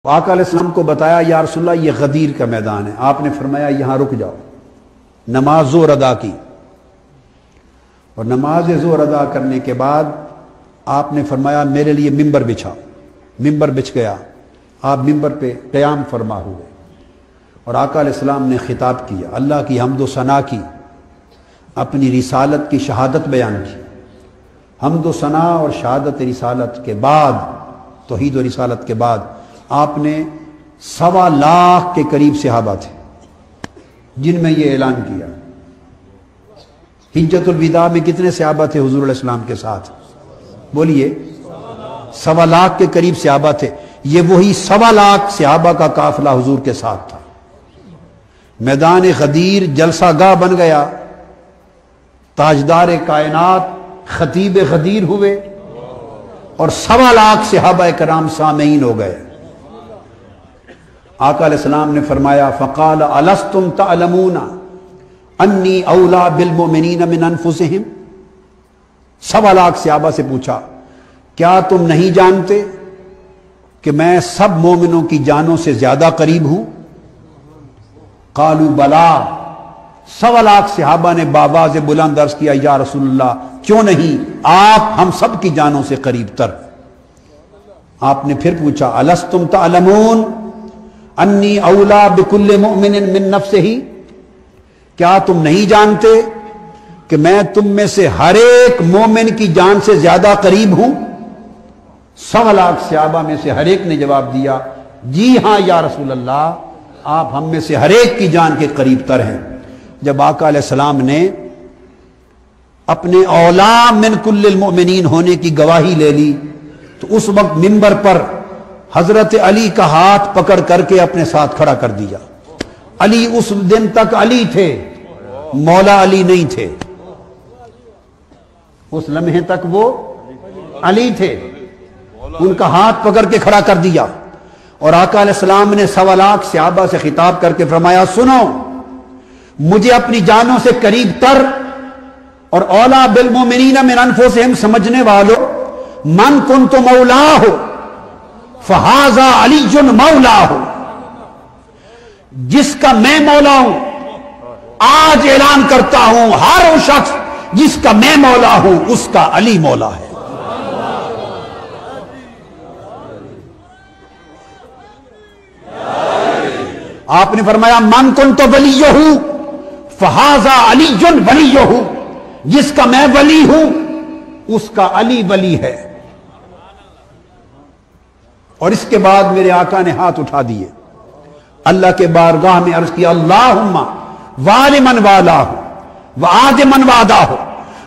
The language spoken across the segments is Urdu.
آقا علیہ السلام کو بتایا یا رسول اللہ یہ غدیر کا میدان ہے. آپ نے فرمایا یہاں رک جاؤ. نماز ظہر ادا کی اور نماز ظہر ادا کرنے کے بعد آپ نے فرمایا میرے لیے ممبر بچھا. ممبر بچھ گیا. آپ ممبر پہ قیام فرما ہوئے اور آقا علیہ السلام نے خطاب کیا, اللہ کی حمد و ثنا کی, اپنی رسالت کی شہادت بیان کی. حمد و ثنا اور شہادت رسالت کے بعد, توحید و رسالت کے بعد آپ نے 1.25 لاکھ کے قریب صحابہ تھے جن میں یہ اعلان کیا. حجۃ الوداع میں کتنے صحابہ تھے حضور علیہ السلام کے ساتھ؟ بولیے. 1.25 لاکھ کے قریب صحابہ تھے. یہ وہی 1.25 لاکھ صحابہ کا قافلہ حضور کے ساتھ تھا. میدان غدیر جلسہ گاہ بن گیا. تاجدار کائنات خطیب غدیر ہوئے اور 1.25 لاکھ صحابہ کرام سامعین ہو گئے. آقا علیہ السلام نے فرمایا فقال الستم تعلمون انی اولا بالمؤمنین من انفسہم. 1.25 لاکھ صحابہ سے پوچھا کیا تم نہیں جانتے کہ میں سب مومنوں کی جانوں سے زیادہ قریب ہوں؟ قالوا بلا. 1.25 لاکھ صحابہ نے بآواز بلند عرض کیا یا رسول اللہ کیوں نہیں, آپ ہم سب کی جانوں سے قریب تر. آپ نے پھر پوچھا الستم تعلمون انی اولا بکل مؤمن من نفسہ. کیا تم نہیں جانتے کہ میں تم میں سے ہر ایک مومن کی جان سے زیادہ قریب ہوں؟ 1.25 لاکھ صحابہ میں سے ہر ایک نے جواب دیا جی ہاں یا رسول اللہ, آپ ہم میں سے ہر ایک کی جان کے قریب تر ہیں. جب آقا علیہ السلام نے اپنے اولا من کل المؤمنین ہونے کی گواہی لے لی تو اس وقت منبر پر حضرت علی کا ہاتھ پکڑ کر کے اپنے ساتھ کھڑا کر دیا. علی اس دن تک علی تھے, مولا علی نہیں تھے. اس لمحے تک وہ علی تھے. ان کا ہاتھ پکڑ کے کھڑا کر دیا اور آقا علیہ السلام نے 1.25 لاکھ صحابہ سے خطاب کر کے فرمایا سنو, مجھے اپنی جانوں سے قریب تر اور اولا بالمؤمنین من انفسہم سمجھنے والوں, من کنت مولاہ فہذا علی مولاہ. جس کا میں مولا ہوں آج اعلان کرتا ہوں, ہر وہ شخص جس کا میں مولا ہوں اس کا علی مولا ہے. آپ نے فرمایا من کنت ولیہ فہذا علی ولیہ. جس کا میں ولی ہوں اس کا علی ولی ہے. اور اس کے بعد میرے آقا نے ہاتھ اٹھا دیے, اللہ کے بارگاہ میں عرض کیا اللہم وال من والاہ وعاد من وعداہ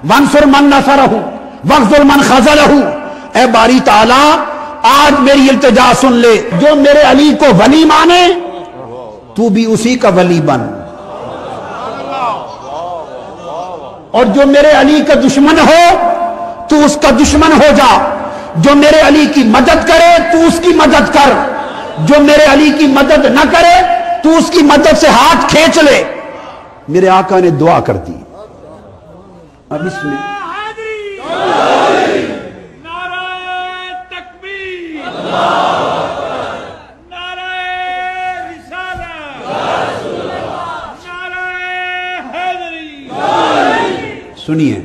وانصر من نصرہ واخذل من خذلہ. اے باری تعالی آج میری التجا سن لے, جو میرے علی کو ولی مانے تو بھی اسی کا ولی بن, اور جو میرے علی کا دشمن ہو تو اس کا دشمن ہو جا. جو میرے علی کی مدد کرے تو اس کی مدد کر, جو میرے علی کی مدد نہ کرے تو اس کی مدد سے ہاتھ کھینچ لے. میرے آقا نے دعا کر دی. اب اس میں سنیے,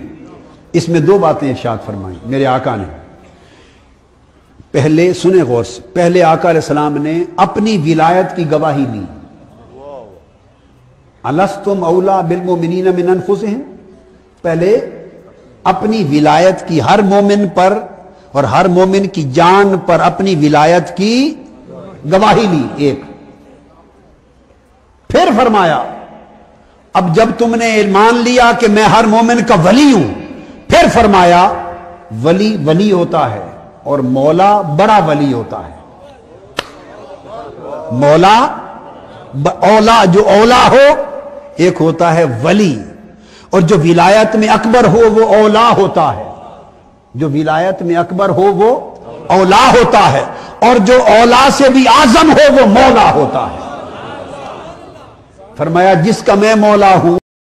اس میں 2 باتیں ارشاد فرمائیں میرے آقا نے. پہلے سنیں غور سے, پہلے آقا علیہ السلام نے اپنی ولایت کی گواہی لی. الستم اولا بالمؤمنین من انفسہم, پہلے اپنی ولایت کی ہر مومن پر اور ہر مومن کی جان پر اپنی ولایت کی گواہی لی ایک. پھر فرمایا اب جب تم نے مان لیا کہ میں ہر مومن کا ولی ہوں, پھر فرمایا ولی ولی ہوتا ہے اور مولا بڑا ولی ہوتا ہے. مولا اولا, جو اولا ہو ایک ہوتا ہے ولی, اور جو ولایت میں اکبر ہو وہ اولا ہوتا ہے. جو ولایت میں اکبر ہو وہ اولا ہوتا ہے, اور جو اولا سے بھی اعظم ہو وہ مولا ہوتا ہے. فرمایا جس کا میں مولا ہوں